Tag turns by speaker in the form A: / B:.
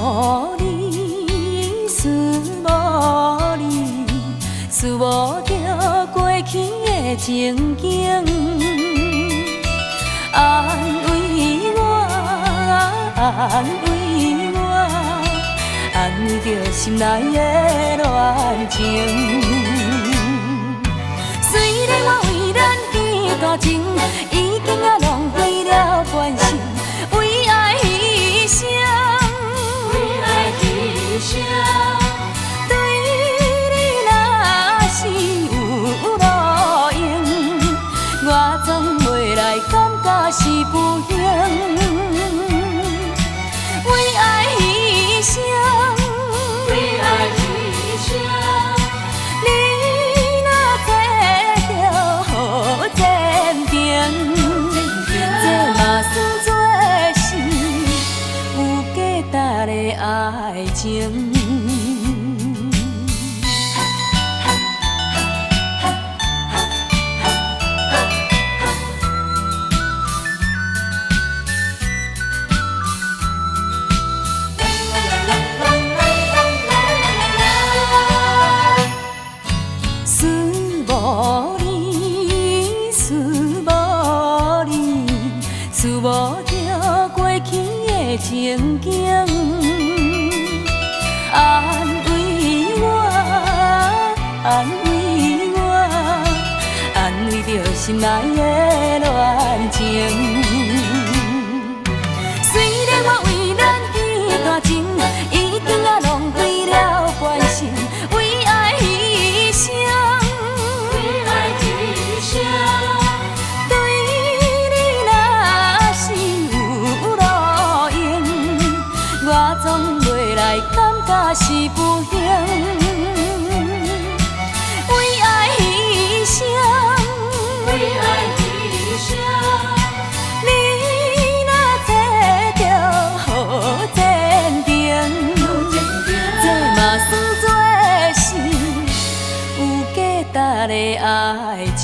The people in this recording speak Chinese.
A: 无你，思无你，思无着过去的情景，安慰我，安慰我，安慰着心内的乱情。虽然我为咱见大情，已经浪费了关心，为爱牺牲，为爱牺牲。对你若是有路用，我总袂来感觉是不幸。为爱牺牲，为爱牺牲。你若做着好坚定，这嘛算作是有价值的爱情。思无你，思无你，思无着过去的情景，安慰我，安慰我，安慰着心内的乱情。虽然我为咱见大情，已经浪费了关心，为爱牺牲，为爱牺牲。对你若是有路用，我总袂来感觉是不幸。为爱牺牲，为爱牺牲。你若做着好坚定，这嘛算作是有价值的爱情。